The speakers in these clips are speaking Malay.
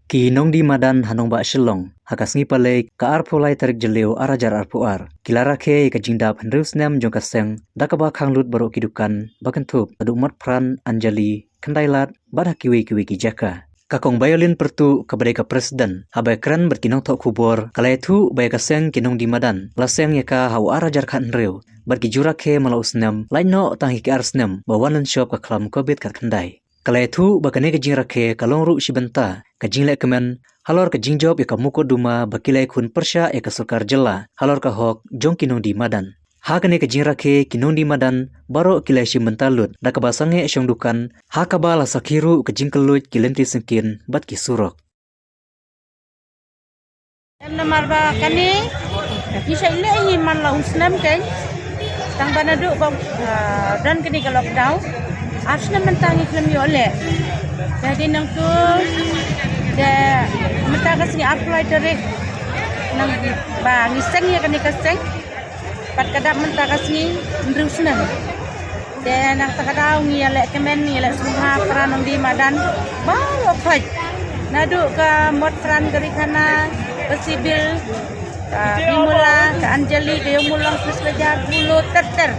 Ki nong di madan hanong ba shilong hakas ngi pale ka arpolai tarik jeleu arajar arpuar kilara ke ka jingdap hendrus nem jong kaseng dakaba khanglut baro kidukan bakentup adu mat pran anjali kendailat bada kiwi ki jaka kakong violin pertu kabade ka presiden habai kran berkinong tok kubor kalai thu bai kaseng kinong di madan laseng yaka hau arajar khan reu barki jura ke malau snem laino tangi ke arsnem bawanan shop ka klam kobit kat kendai kalai thu bakane ka jing rakhe kalong ru shibenta ka jing le kemen halor ka jing job ya ka muko duma bakilai khun persya ya ka sarkar jela halor ka hok jong kinong di madan ha kane ka jing rakhe kinong di madan baro kilai shibenta lut da ka basange shong dukan ha ka bala sakhiru ka jing kelut kilenti sengkin bat ki surok Namar ba kani isa ile himan la usnam kan tang banadu ba dan kini ka lockdown asna mentangi film yole jadi nang tu de mentagas ni apply direct nang ba ngiseng ya kani kaseng pat kada mentagas ni ndrusnam de nang takadaw ni ale kemen ni ale sumha pranong di madan ba lokai nadu ka mot pran karikana sibil bimula ka anjali ke mulang puslejar bulu terter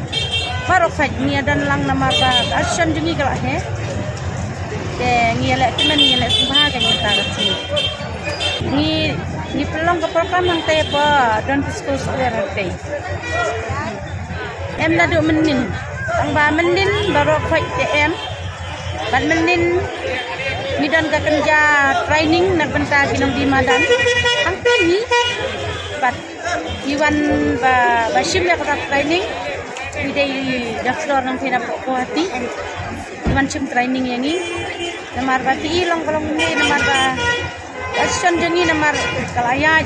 baru faj ni dan lang nama ba action jungi kala he de ngi le temen ngi le subha ka ni ta kasi ni pelong ke program nang te ba dan school square te em na do menin ang ba menin baru faj te em ban menin ni dan ka kerja training nak benta kinong di madan ang tani bat iwan ba shim ya ka training idai daktor nang tina po hati iwan shim training yang ni namar ba ti ilong kalong ni namar ba action jengi namar kalaya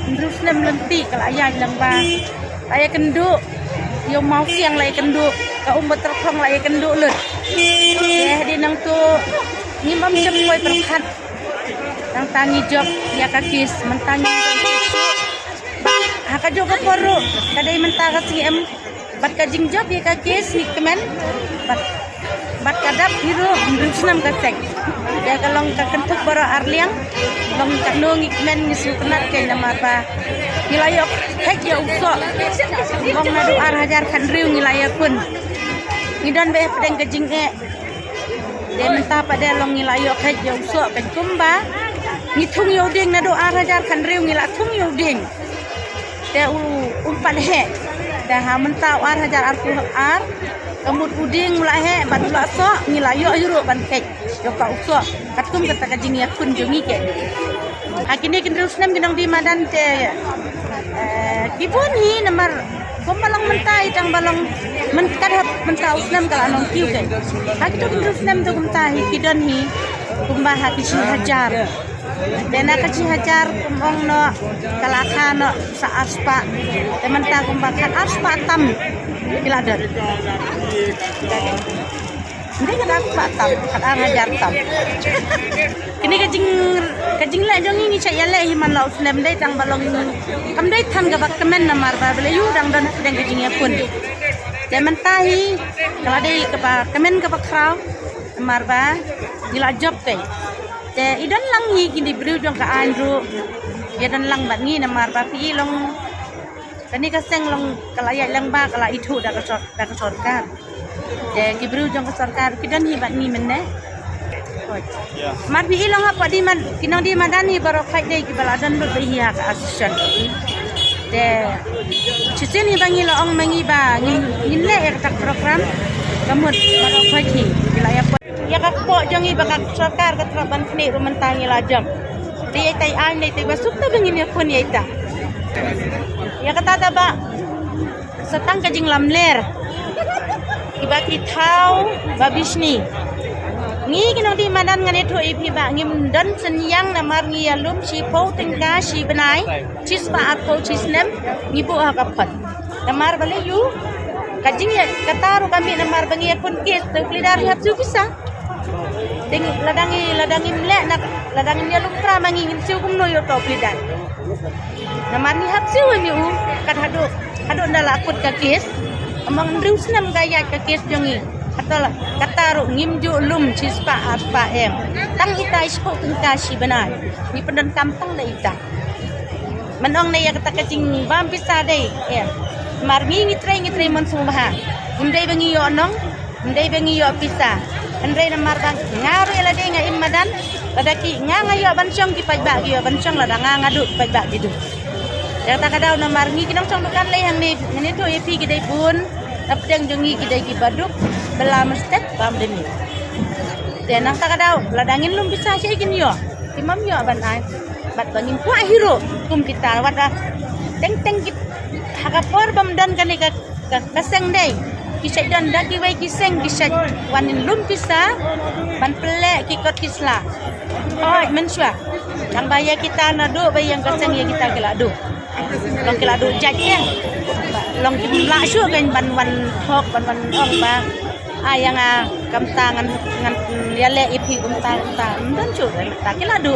terus nem lenti kalaya lang ba laya kendu yo mau siang laya kendu ka umbat terkong laya kendu lut di nang tu ni mam jam koi perkat nang tangi job ya kakis mentangi haka juga poru kadai mentaga si em bat kajing job ya kakis ni kemen bat kadap hiru ndusnam kasek ya kalong kakentuk baro arliang long kanung kemen ni sukenat kay nama ba nilayok hek ya uso long nadu hajar khandriu nilayok pun ngidan be pedeng kajing de menta pada long nilayok hek ya uso pen kumba ngitung yoding nadu hajar khandriu ngila tung yoding de umpan he de ha menta hajar arku ar kamut uding mulai he batula so nilayok yuru ban hek yo ka uso katum kata kajing ya kun jongi ke akini kendrusnem ginong di madan te kibun hi namar kumalang mentai tang balong mentarap mentau usnam kala anong kiu ke akito kendrusnem to kumtahi kidon hi kumbah hati si hajar dena kaci hajar kumong no kalaka no sa aspa tementa kumbakan aspa tam kiladon ini kan aspa tam kan hajar tam ini kajing la jong ini cak yale himan la usnem dai tang balong kam dai tham ga bak kemen namar ba bele yu dang dan sedang kajing ya pun tementa hi kala dai ke ba kemen ke bakrau namar ba gila job kai te idan lang hi kini bru jong ka andru ya dan lang bat ngi namar ba pi long kani ka seng long kala ya lang ba kala itu da ka sorkar te ki bru jong ka sorkar kidan hi bat ngi menne mar pi long apa di man kinong di madani baro khai dei ki baladan ber hi ha ka action te chisin hi bangi la ong mangi ba ngin le ek tak program kamut baro khai ki kilaya ya kakpo jongi bakak sarkar katraban kini rumentangi lajam dia tai ai nei tai basuk ta bangin ya kun ya ita ya kata ba setang kajing lamler ibaki tau babisni ngi kinong di madan ngane tho ipi ba ngim dan senyang namar ngi alum si po tingka si benai cis pa atho cisnem ngibu hakapat namar bale yu kajing ya kataru kami namar bangi kun kes tu klidar hapsu bisa ding ladangi mlek nak ladangi dia lukra mangi ngin siu kum no yo to plidan namar ni hapsu ni kat hadu ndala akut ka kes amang ndrus nam gaya ka kes jongi kata ru ngimju lum cispa aspa em tang ita ispo tengka si benai ni pendan kampung da ita menong na ya kata kacing bam pisa dei ya mar ngitre man sumaha undai bengi yo nong undai bengi yo pisa andai na mar bang ngaru ela dei nga imadan ladaki nga yo bancong ki pajba yo bancong la nga ngadu pajba gitu ya kata kadau na mar ngi kinong chong dukan lei hang ni tu epi gidai bun tapdang jongi gidai ki baduk bela mestet bam demi dan nang takadau ladangin lum bisa sih gini yo imam yo ban ai bat bangin ku hero kum kita wada teng kit hagapor bam dan kali ka kaseng dei kisah dan daki wai kiseng kisah wanin lum bisa ban pelek kikot kisla oh mensua yang bayar kita nado bayang kaseng ya kita keladu long keladu jajnya long jumlah syu kan ban wan hok ban ong ba yang kamtangan ngan ya le ipi kumta dan cu tak keladu